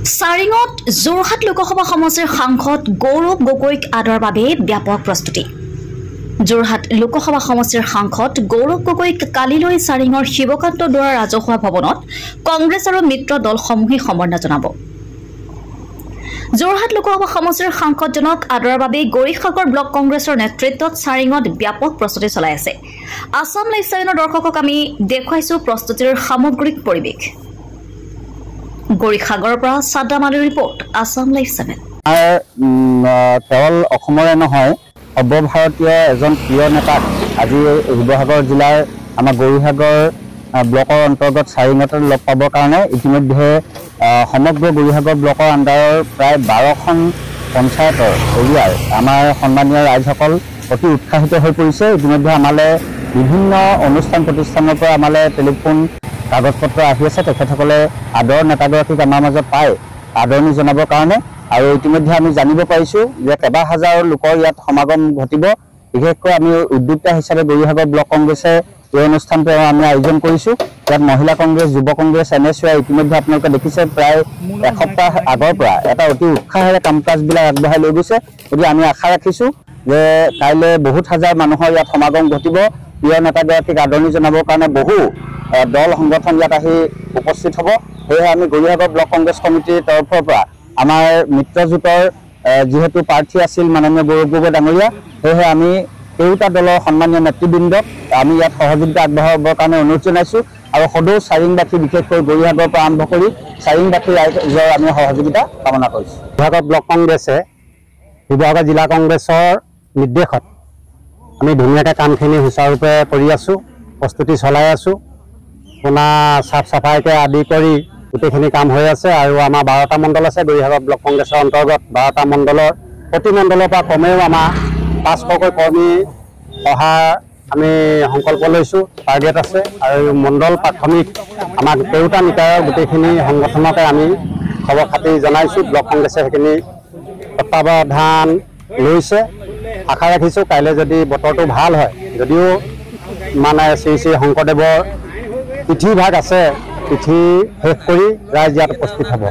সাৰিঙত যোৰহাট লোকসভা সমষ্টিৰ সাংসদ গৌৰৱ গগৈক আদৰৰ বাবে ব্যাপক প্ৰস্তুতি। যোৰহাট লোকসভা সমষ্টিৰ সাংসদ গৌৰৱ গগৈক কালিলৈ সাৰিঙৰ শিৱকান্ত দুৱাৰ ৰাজহুৱা ভৱনত কংগ্ৰেছ আৰু মিত্ৰ দলসমূহে সম্বৰ্ধনা জনাব। যোৰহাট লোকসভা সমষ্টিৰ সাংসদজনক আদৰৰ বাবে গৌৰীসাগৰ ব্লক কংগ্ৰেছৰ নেতৃত্বত সাৰিঙত ব্যাপক প্ৰস্তুতি চলাই আছে। আসাম লাইভ 7 দৰ্শকক আমি দেখুৱাইছো প্ৰস্তুতিৰ সামগ্ৰিক পৰিৱেশ। গৌৰীসাগৰৰ পৰা সাদ্দাম আলীৰ ৰিপৰ্ট, আসাম লাইভ 7। কেৱল অসমৰে নহয়, সৰ্বভাৰতীয় এজন প্ৰিয় নেতাক আজি শিৱসাগৰ জিলাৰ আমাৰ গৌৰীসাগৰ ব্লকৰ অন্তৰ্গত সাৰিঙতে লগ পাবৰ কাৰণে ইতিমধ্যে সমগ্ৰ গৌৰীসাগৰ ব্লকৰ আণ্ডাৰৰ প্ৰায় 12খন পঞ্চায়তৰ এৰিয়াৰ আমাৰ সন্মানীয় ৰাইজসকল অতি উৎসাহিত হৈ পৰিছে। ইতিমধ্যে আমালৈ বিভিন্ন অনুষ্ঠান প্ৰতিষ্ঠানৰ পৰা আমালৈ টেলিফোন কাগজ পত্ৰ আহি আছে। তেখেতসকলে আদৰৰ নেতাগৰাকীক আমাৰ মাজত পাই আদৰণি জনাবৰ কাৰণে, আৰু ইতিমধ্যে আমি জানিব পাৰিছোঁ যে কেইবা হাজাৰ লোকৰ ইয়াত সমাগম ঘটিব। বিশেষকৈ আমি উদ্যোক্তা হিচাপে গৌৰীসাগৰ ব্লক কংগ্ৰেছে এই অনুষ্ঠানটো আমি আয়োজন কৰিছোঁ। ইয়াত মহিলা কংগ্ৰেছ, যুৱ কংগ্ৰেছ, NSY ইতিমধ্যে আপোনালোকে দেখিছে প্ৰায় এসপ্তাহ আগৰ পৰা এটা অতি উৎসাহেৰে কাম কাজবিলাক আগবঢ়াই লৈ গৈছে। গতিকে আমি আশা ৰাখিছোঁ যে কাইলৈ বহুত হাজাৰ মানুহৰ ইয়াত সমাগম ঘটিব। প্ৰিয় নেতাগৰাকীক আদৰণি জনাবৰ কাৰণে বহু দল সংগঠন ইয়াত আহি উপস্থিত হ'ব। সেয়েহে আমি গৌৰীসাগৰ ব্লক কংগ্ৰেছ কমিটিৰ তৰফৰ পৰা আমাৰ মিত্ৰজোঁটৰ যিহেতু প্ৰাৰ্থী আছিল মাননীয় গৌৰৱ গগৈ ডাঙৰীয়া, সেয়েহে আমি কেইটা দলৰ সন্মানীয় নেতৃবৃন্দক আমি ইয়াত সহযোগিতা আগবঢ়াবৰ কাৰণে অনুৰোধ জনাইছোঁ। আৰু সদৌ চাৰিংবাসী, বিশেষকৈ গৌৰীসাগৰৰ পৰা আৰম্ভ কৰি চাৰিংবাসী ৰাইজৰ আমি সহযোগিতা কামনা কৰিছোঁ। শিৱসাগৰ ব্লক কংগ্ৰেছে শিৱসাগৰ জিলা কংগ্ৰেছৰ নিৰ্দেশত আমি ধুনীয়াকৈ কামখিনি সুচাৰুৰূপে কৰি আছোঁ, প্ৰস্তুতি চলাই আছোঁ। আপোনাৰ চাফ চাফাইকে আদি কৰি গোটেইখিনি কাম হৈ আছে। আৰু আমাৰ 12টা মণ্ডল আছে গৌৰীসাগৰ ব্লক কংগ্ৰেছৰ অন্তৰ্গত। 12টা মণ্ডলৰ প্ৰতি মণ্ডলৰ পৰা কমেও আমাৰ 500কৈ কৰ্মী অহাৰ আমি সংকল্প লৈছোঁ, টাৰ্গেট আছে। আৰু মণ্ডল প্ৰাথমিক আমাৰ কেওটা নিকায়ৰ গোটেইখিনি সংগঠনকে আমি খবৰ খাতি জনাইছোঁ। ব্লক কংগ্ৰেছে সেইখিনি তত্বাৱধান লৈছে। আশা ৰাখিছোঁ কাইলৈ যদি বতৰটো ভাল হয়, যদিও মানে শ্ৰী শ্ৰী শংকৰদেৱৰ তিথিভাগ আছে, তিথি শেষ কৰি ৰাইজ ইয়াত উপস্থিত হ'ব।